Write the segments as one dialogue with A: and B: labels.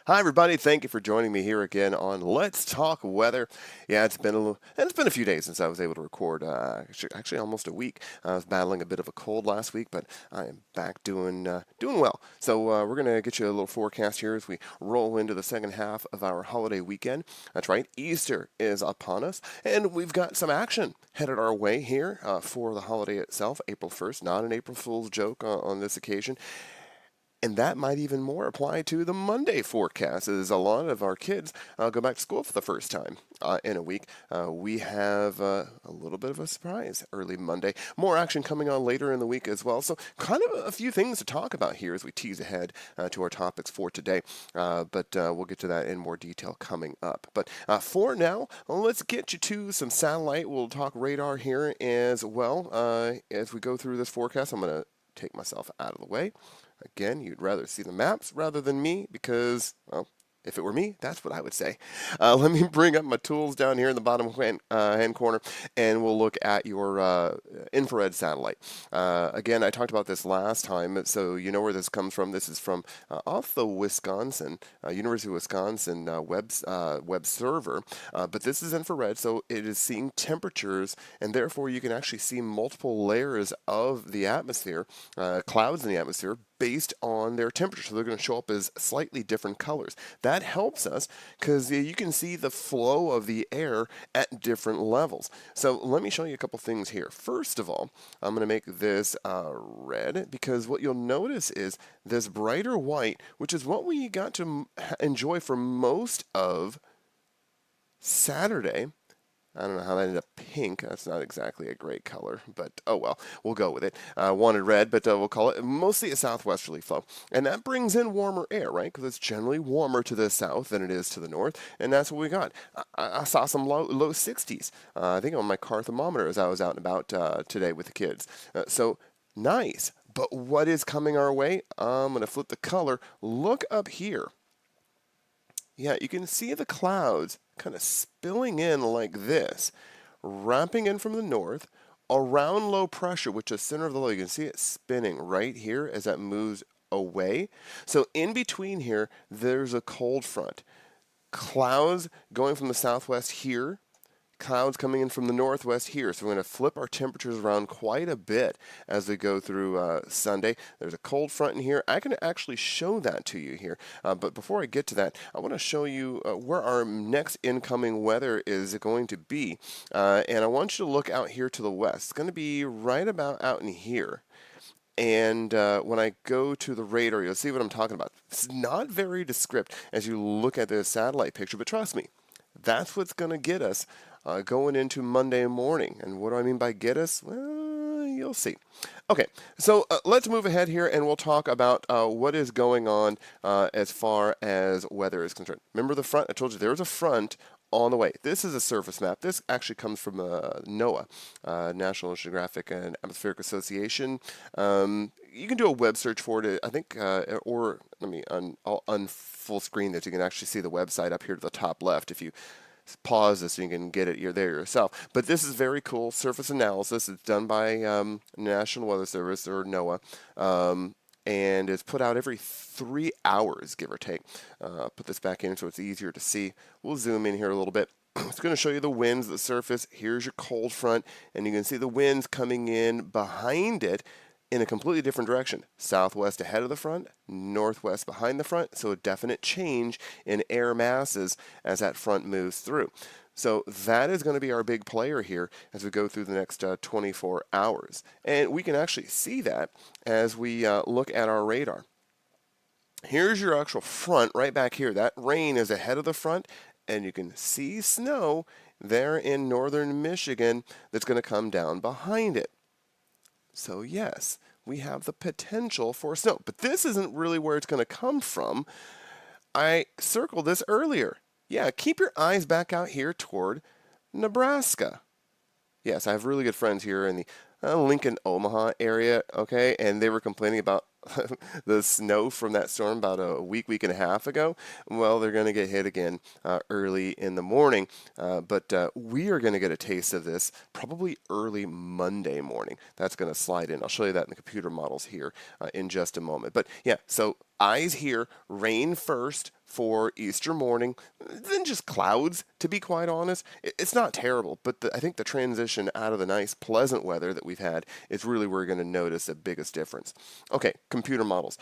A: Hi, everybody. Thank you for joining me here again on Let's Talk Weather. Yeah, it's been a few days since I was able to record. Actually, almost a week. I was battling a bit of a cold last week, but I am back doing well. So we're gonna get you a little forecast here as we roll into the second half of our holiday weekend. That's right, Easter is upon us, and we've got some action headed our way here for the holiday itself, April 1st. Not an April Fool's joke on this occasion. And that might even more apply to the Monday forecast, as a lot of our kids go back to school for the first time in a week. We have a little bit of a surprise early Monday. More action coming on later in the week as well. So, kind of a few things to talk about here as we tease ahead to our topics for today. But we'll get to that in more detail coming up. But for now, let's get you to some satellite. We'll talk radar here as well as we go through this forecast. I'm going to take myself out of the way. Again, you'd rather see the maps rather than me because, well, if it were me, that's what I would say. Let me bring up my tools down here in the bottom hand corner, and we'll look at your infrared satellite. Again, I talked about this last time, so you know where this comes from. This is from off the Wisconsin, University of Wisconsin web server, but this is infrared, so it is seeing temperatures, and therefore you can actually see multiple layers of the atmosphere, clouds in the atmosphere, based on their temperature. So they're going to show up as slightly different colors. That helps us because you can see the flow of the air at different levels. So let me show you a couple things here. First of all, I'm going to make this red because what you'll notice is this brighter white, which is what we got to enjoy for most of Saturday. I don't know how that ended up pink. That's not exactly a great color, but oh well, we'll go with it. Wanted red, but we'll call it mostly a southwesterly flow. And that brings in warmer air, right? Because it's generally warmer to the south than it is to the north, and that's what we got. I saw some low 60s, I think on my car thermometer as I was out and about today with the kids. So nice. But what is coming our way? I'm going to flip the color. Look up here. Yeah, you can see the clouds kind of spilling in like this, wrapping in from the north around low pressure, which is center of the low. You can see it spinning right here as that moves away. So in between here, there's a cold front. Clouds going from the southwest here, clouds coming in from the northwest here. So we're going to flip our temperatures around quite a bit as we go through Sunday. There's a cold front in here. I can actually show that to you here. But before I get to that, I want to show you where our next incoming weather is going to be. And I want you to look out here to the west. It's going to be right about out in here. And when I go to the radar, you'll see what I'm talking about. It's not very descriptive as you look at the satellite picture, but trust me, that's what's going to get us going into Monday morning. And what do I mean by get us? Well, you'll see. Okay, so let's move ahead here and we'll talk about what is going on as far as weather is concerned. Remember the front? I told you there was a front on the way. This is a surface map. This actually comes from NOAA, National Oceanographic and Atmospheric Association. You can do a web search for it, I think, or let me I'll full screen this. You can actually see the website up here to the top left if you pause this so you can get it there yourself. But this is very cool surface analysis. It's done by National Weather Service or NOAA. And it's put out every 3 hours, give or take. Put this back in so it's easier to see. We'll zoom in here a little bit. It's going to show you the winds, the surface. Here's your cold front, and you can see the winds coming in behind it in a completely different direction. Southwest ahead of the front, northwest behind the front, so a definite change in air masses as that front moves through. So that is going to be our big player here as we go through the next 24 hours. And we can actually see that as we look at our radar. Here's your actual front right back here. That rain is ahead of the front, and you can see snow there in northern Michigan that's going to come down behind it. So yes, we have the potential for snow. But this isn't really where it's going to come from. I circled this earlier. Yeah, keep your eyes back out here toward Nebraska. Yes, I have really good friends here in the Lincoln, Omaha area, okay? And they were complaining about the snow from that storm about a week and a half ago. Well, they're going to get hit again early in the morning. But we are going to get a taste of this probably early Monday morning. That's going to slide in. I'll show you that in the computer models here in just a moment. But yeah, so eyes here, rain first for Easter morning, then just clouds, to be quite honest. It's not terrible, but I think the transition out of the nice, pleasant weather that we've had is really where you're going to notice the biggest difference. Okay, computer models.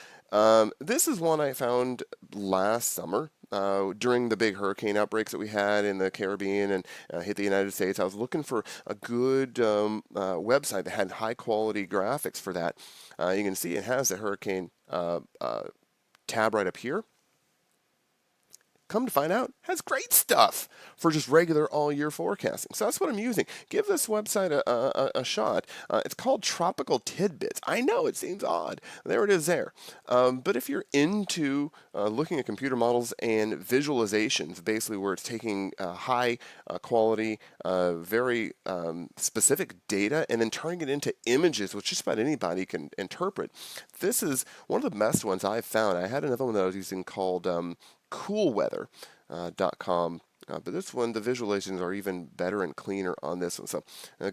A: This is one I found last summer. During the big hurricane outbreaks that we had in the Caribbean and hit the United States, I was looking for a good website that had high quality graphics for that. You can see it has the hurricane tab right up here. Come to find out, has great stuff for just regular all-year forecasting. So that's what I'm using. Give this website a shot. It's called Tropical Tidbits. I know it seems odd. There it is there. But if you're into looking at computer models and visualizations, basically where it's taking high quality, very specific data and then turning it into images, which just about anybody can interpret, this is one of the best ones I've found. I had another one that I was using called coolweather.com. But this one, the visualizations are even better and cleaner on this one. So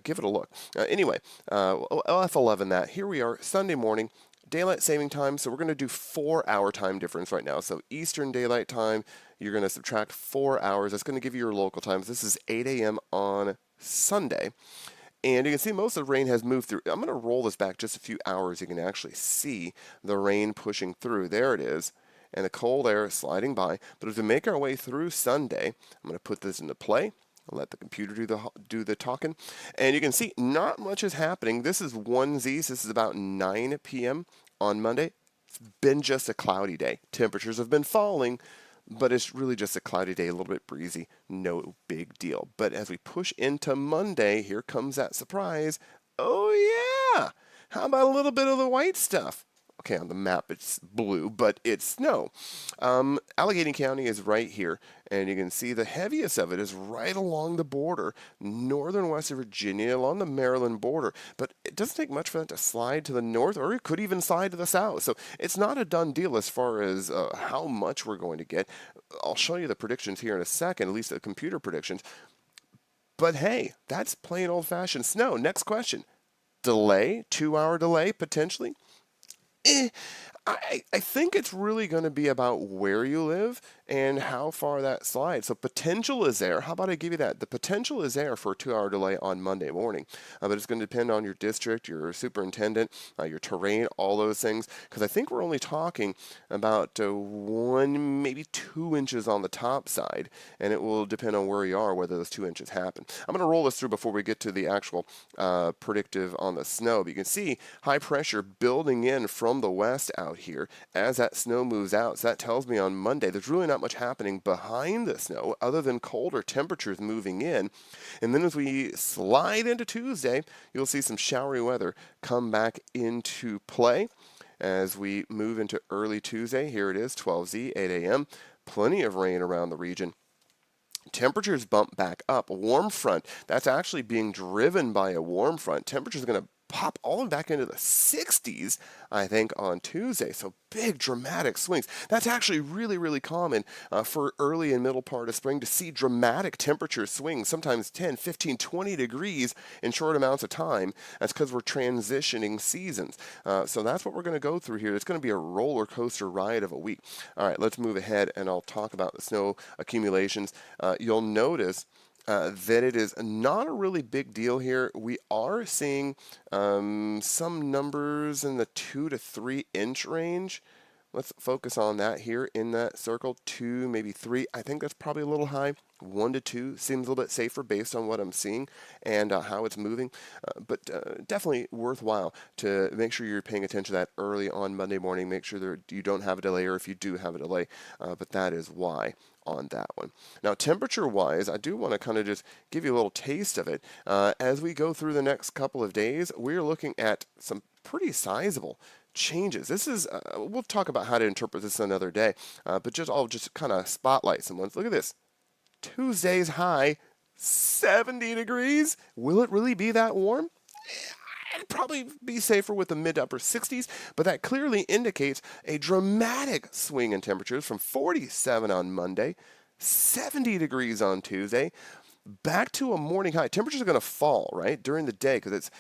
A: give it a look. Anyway, LF11 that. Here we are, Sunday morning, daylight saving time. So we're going to do 4-hour time difference right now. So Eastern Daylight Time, you're going to subtract 4 hours. That's going to give you your local times. This is 8 a.m. on Sunday. And you can see most of the rain has moved through. I'm going to roll this back just a few hours. You can actually see the rain pushing through. There it is. And the cold air is sliding by. But as we make our way through Sunday, I'm going to put this into play. I'll let the computer do the talking. And you can see not much is happening. This is 1Z. This is about 9 p.m. on Monday. It's been just a cloudy day. Temperatures have been falling, but it's really just a cloudy day, a little bit breezy. No big deal. But as we push into Monday, here comes that surprise. Oh, yeah. How about a little bit of the white stuff? Okay, on the map it's blue, but it's snow. Allegheny County is right here, and you can see the heaviest of it is right along the border, northern West Virginia, along the Maryland border. But it doesn't take much for that to slide to the north, or it could even slide to the south. So it's not a done deal as far as how much we're going to get. I'll show you the predictions here in a second, at least the computer predictions. But hey, that's plain old-fashioned snow. Next question. Delay, 2-hour delay, potentially? I think it's really going to be about where you live and how far that slides. So potential is there. How about I give you that? The potential is there for a 2-hour delay on Monday morning. But it's going to depend on your district, your superintendent, your terrain, all those things. Because I think we're only talking about 1, maybe 2 inches on the top side. And it will depend on where you are, whether those 2 inches happen. I'm going to roll this through before we get to the actual predictive on the snow. But you can see high pressure building in from the west out here as that snow moves out. So that tells me on Monday there's really not much happening behind the snow other than colder temperatures moving in. And then as we slide into Tuesday, you'll see some showery weather come back into play. As we move into early Tuesday, here it is, 12Z, 8 a.m. Plenty of rain around the region. Temperatures bump back up. A warm front, that's actually being driven by a warm front. Temperatures are going to pop all the way back into the 60s, I think, on Tuesday. So big dramatic swings. That's actually really, really common for early and middle part of spring to see dramatic temperature swings, sometimes 10, 15, 20 degrees in short amounts of time. That's because we're transitioning seasons. So that's what we're going to go through here. It's going to be a roller coaster ride of a week. All right, let's move ahead and I'll talk about the snow accumulations. You'll notice that it is not a really big deal here. We are seeing some numbers in the 2 to 3 inch range. Let's focus on that here in that circle. 2, maybe 3. I think that's probably a little high. 1 to 2 seems a little bit safer based on what I'm seeing and how it's moving. But definitely worthwhile to make sure you're paying attention to that early on Monday morning. Make sure that you don't have a delay, or if you do have a delay. But that is why on that one. Now, temperature-wise, I do want to kind of just give you a little taste of it. As we go through the next couple of days, we're looking at some pretty sizable changes. This is, we'll talk about how to interpret this another day, but I'll just kind of spotlight some ones. Look at this. Tuesday's high, 70 degrees. Will it really be that warm? I'd probably be safer with the mid to upper 60s, but that clearly indicates a dramatic swing in temperatures from 47 on Monday, 70 degrees on Tuesday, back to a morning high. Temperatures are going to fall, right, during the day because it's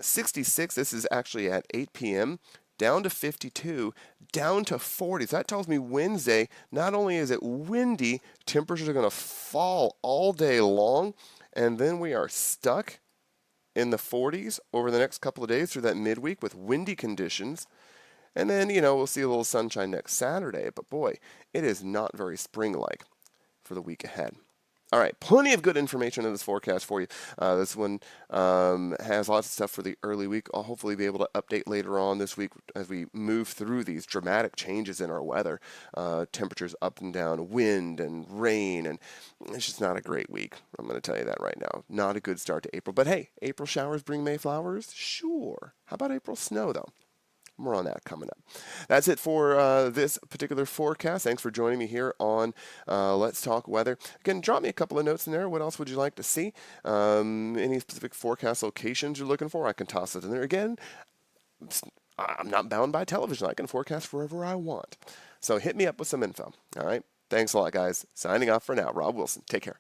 A: 66. This is actually at 8 p.m. down to 52, down to 40. So that tells me Wednesday, not only is it windy, temperatures are going to fall all day long, and then we are stuck in the 40s over the next couple of days through that midweek with windy conditions. And then, we'll see a little sunshine next Saturday. But boy, it is not very spring-like for the week ahead. All right, plenty of good information in this forecast for you. This one has lots of stuff for the early week. I'll hopefully be able to update later on this week as we move through these dramatic changes in our weather. Temperatures up and down, wind and rain, and it's just not a great week. I'm going to tell you that right now. Not a good start to April. But hey, April showers bring May flowers? Sure. How about April snow, though? More on that coming up. That's it for this particular forecast. Thanks for joining me here on Let's Talk Weather. Again, drop me a couple of notes in there. What else would you like to see? Any specific forecast locations you're looking for? I can toss it in there. Again, I'm not bound by television. I can forecast wherever I want. So hit me up with some info. All right. Thanks a lot, guys. Signing off for now. Rob Wilson. Take care.